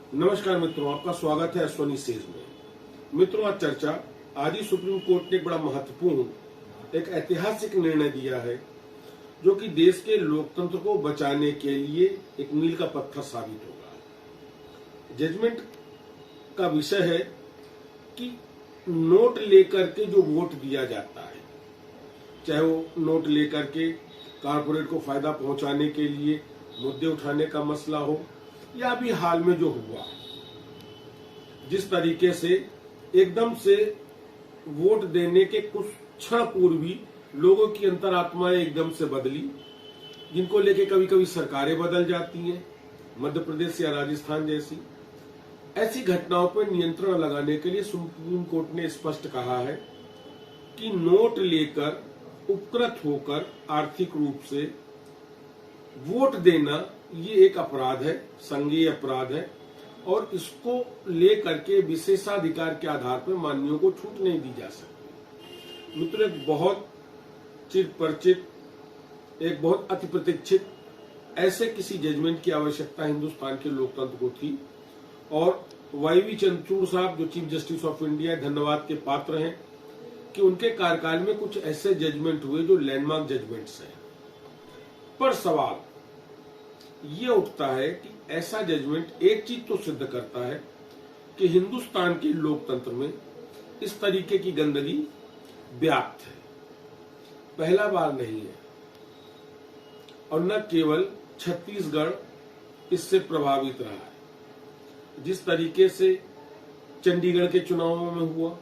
नमस्कार मित्रों, आपका स्वागत है अश्वनी सेज में। मित्रों, आज चर्चा, आज ही सुप्रीम कोर्ट ने एक बड़ा महत्वपूर्ण, एक ऐतिहासिक निर्णय दिया है जो कि देश के लोकतंत्र को बचाने के लिए एक मील का पत्थर साबित होगा। जजमेंट का विषय है कि नोट लेकर के जो वोट दिया जाता है, चाहे वो नोट लेकर के कारपोरेट को फायदा पहुंचाने के लिए मुद्दे उठाने का मसला हो, या अभी हाल में जो हुआ, जिस तरीके से एकदम से वोट देने के कुछ क्षण पूर्व ही लोगों की अंतरात्माएं एकदम से बदली, जिनको लेके कभी कभी सरकारें बदल जाती हैं, मध्य प्रदेश या राजस्थान जैसी। ऐसी घटनाओं पर नियंत्रण लगाने के लिए सुप्रीम कोर्ट ने स्पष्ट कहा है कि नोट लेकर उपकृत होकर आर्थिक रूप से वोट देना ये एक अपराध है, संज्ञेय अपराध है, और इसको लेकर के विशेषाधिकार के आधार पर माननीयों को छूट नहीं दी जा सकती। मित्रों, एक बहुत चिर परिचित, एक बहुत अति प्रतीक्षित ऐसे किसी जजमेंट की आवश्यकता हिंदुस्तान के लोकतंत्र को थी, और वाईवी चंद्रचूड़ साहब जो चीफ जस्टिस ऑफ इंडिया धन्यवाद के पात्र हैं कि उनके कार्यकाल में कुछ ऐसे जजमेंट हुए जो लैंडमार्क जजमेंट्स हैं। पर सवाल ये उठता है कि ऐसा जजमेंट एक चीज तो सिद्ध करता है कि हिंदुस्तान के लोकतंत्र में इस तरीके की गंदगी व्याप्त है, पहला बार नहीं है, और न केवल छत्तीसगढ़ इससे प्रभावित रहा है। जिस तरीके से चंडीगढ़ के चुनावों में हुआ,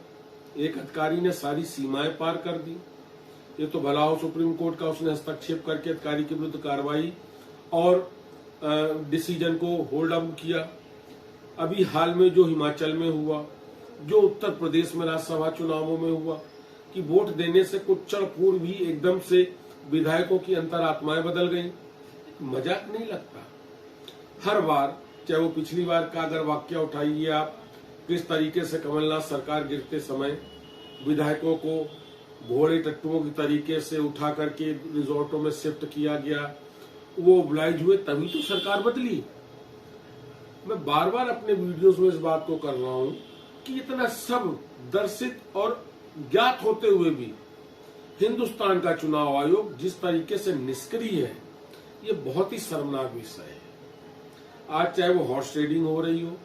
एक अधिकारी ने सारी सीमाएं पार कर दी। ये तो भला हो सुप्रीम कोर्ट का उसने हस्तक्षेप करके अधिकारी के विरुद्ध कार्रवाई और डिसीजन को होल्ड अप किया। अभी हाल में जो हिमाचल में हुआ, जो उत्तर प्रदेश में राज्यसभा चुनावों में हुआ, कि वोट देने से कुछ क्षण पूर्व भी एकदम से विधायकों की अंतरात्माएं बदल गई। मजाक नहीं लगता। हर बार, चाहे वो पिछली बार का अगर वाक्य उठाइए आप, किस तरीके से कमलनाथ सरकार गिरते समय विधायकों को घोड़े टट्टुओं की तरीके से उठा करके रिजॉर्टों में शिफ्ट किया गया, वो ओब्लाइज हुए, तभी तो सरकार बदली। मैं बार बार अपने वीडियोस में इस बात को कर रहा हूं कि इतना सब दर्शित और ज्ञात होते हुए भी हिंदुस्तान का चुनाव आयोग जिस तरीके से निष्क्रिय है, ये बहुत ही शर्मनाक विषय है। आज चाहे वो हॉर्स ट्रेडिंग हो रही हो,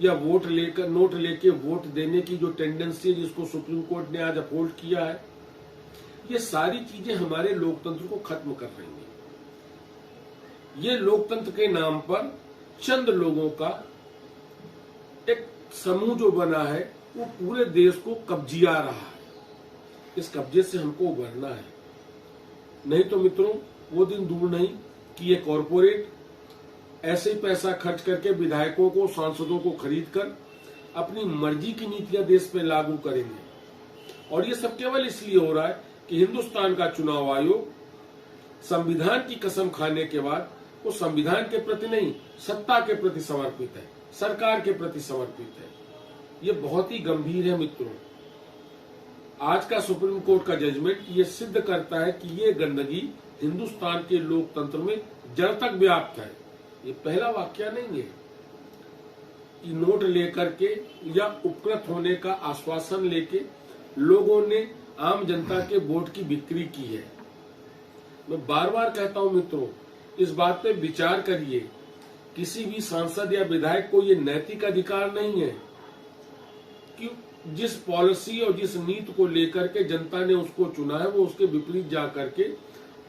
या वोट लेकर नोट लेके वोट देने की जो टेंडेंसी है जिसको सुप्रीम कोर्ट ने आज अपहोल्ड किया है, ये सारी चीजें हमारे लोकतंत्र को खत्म कर रही हैं। ये लोकतंत्र के नाम पर चंद लोगों का एक समूह जो बना है, वो पूरे देश को कब्जिया रहा है। इस कब्जे से हमको उभरना है, नहीं तो मित्रों वो दिन दूर नहीं कि ये कॉरपोरेट ऐसे ही पैसा खर्च करके विधायकों को, सांसदों को खरीद कर अपनी मर्जी की नीतियां देश में लागू करेंगे। और ये सब केवल इसलिए हो रहा है कि हिंदुस्तान का चुनाव आयोग संविधान की कसम खाने के बाद वो संविधान के प्रति नहीं, सत्ता के प्रति समर्पित है, सरकार के प्रति समर्पित है। ये बहुत ही गंभीर है मित्रों। आज का सुप्रीम कोर्ट का जजमेंट ये सिद्ध करता है कि ये गंदगी हिंदुस्तान के लोकतंत्र में जड़ तक व्याप्त है। ये पहला वाक्य नहीं है कि नोट लेकर के या उपकृत होने का आश्वासन लेके लोगों ने आम जनता के वोट की बिक्री की है। मैं बार बार कहता हूं मित्रों, इस बात पे विचार करिए। किसी भी सांसद या विधायक को ये नैतिक अधिकार नहीं है कि जिस पॉलिसी और जिस नीति को लेकर के जनता ने उसको चुना है, वो उसके विपरीत जा करके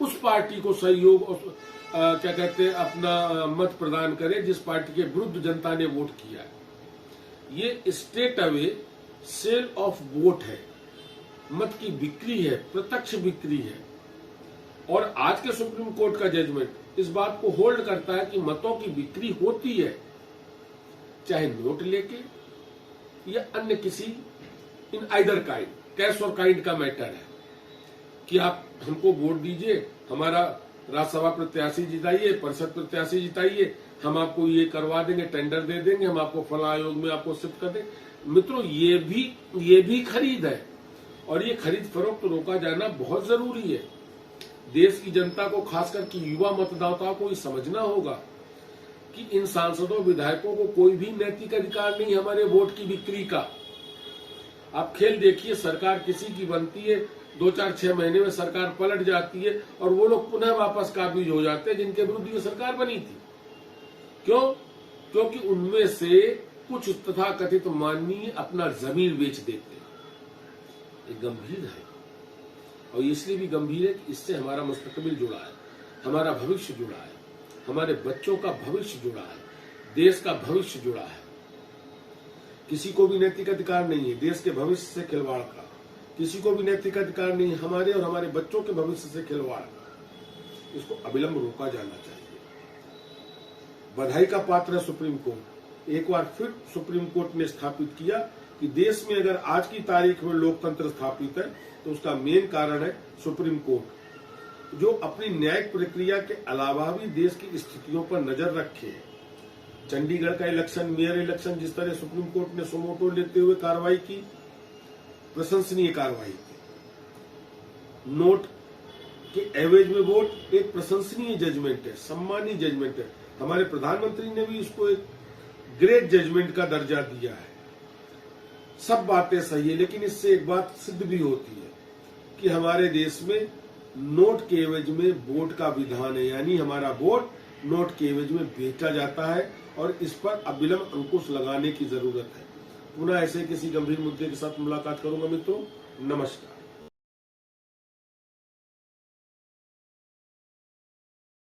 उस पार्टी को सहयोग और क्या कहते हैं अपना मत प्रदान करे जिस पार्टी के विरुद्ध जनता ने वोट किया है। ये straight away sale of vote है, मत की बिक्री है, प्रत्यक्ष बिक्री है। और आज के सुप्रीम कोर्ट का जजमेंट इस बात को होल्ड करता है कि मतों की बिक्री होती है, चाहे नोट लेके या अन्य किसी, इन आइदर काइंड, कैश और काइंड का मैटर है कि आप हमको वोट दीजिए, हमारा राज्यसभा प्रत्याशी जिताइए, परिषद प्रत्याशी जिताइए, हम आपको ये करवा देंगे, टेंडर दे देंगे, हम आपको फला आयोग में आपको शिफ्ट कर देंगे। मित्रों, ये भी खरीद है, और ये खरीद फरोख्त रोका जाना बहुत जरूरी है। देश की जनता को, खासकर की युवा मतदाताओं को ये समझना होगा कि इन सांसदों विधायकों को कोई भी नैतिक अधिकार नहीं हमारे वोट की बिक्री का। आप खेल देखिए, सरकार किसी की बनती है, 2-4-6 महीने में सरकार पलट जाती है और वो लोग पुनः वापस काबिज हो जाते हैं जिनके विरुद्ध ये सरकार बनी थी। क्यों? क्योंकि उनमें से कुछ तथाकथित माननीय अपना जमीन बेच देते हैं। ये गंभीर है, और इसलिए भी गंभीर है कि इससे हमारा मुस्तकबिल जुड़ा है, हमारा भविष्य जुड़ा है, हमारे बच्चों का भविष्य जुड़ा है, देश का भविष्य जुड़ा है। किसी को भी नैतिक अधिकार नहीं है देश के भविष्य से खिलवाड़ का, किसी को भी नैतिक अधिकार नहीं है हमारे और हमारे बच्चों के भविष्य से खिलवाड़ का। इसको अविलंब रोका जाना चाहिए। बधाई का पात्र है सुप्रीम कोर्ट। एक बार फिर सुप्रीम कोर्ट ने स्थापित किया कि देश में अगर आज की तारीख में लोकतंत्र स्थापित है तो उसका मेन कारण है सुप्रीम कोर्ट, जो अपनी न्यायिक प्रक्रिया के अलावा भी देश की स्थितियों पर नजर रखे। चंडीगढ़ का इलेक्शन, मेयर इलेक्शन, जिस तरह सुप्रीम कोर्ट ने सुमोटो लेते हुए कार्रवाई की, प्रशंसनीय कार्रवाई की। नोट के एवरेज में वोट एक प्रशंसनीय जजमेंट है, सम्मानीय जजमेंट है। हमारे प्रधानमंत्री ने भी इसको एक ग्रेट जजमेंट का दर्जा दिया है। सब बातें सही है, लेकिन इससे एक बात सिद्ध भी होती है कि हमारे देश में नोट के एवज में वोट का विधान है, यानी हमारा वोट नोट के एवज में बेचा जाता है और इस पर अविलंब अंकुश लगाने की जरूरत है। पुनः ऐसे किसी गंभीर मुद्दे के साथ मुलाकात करूंगा मित्रों। नमस्कार।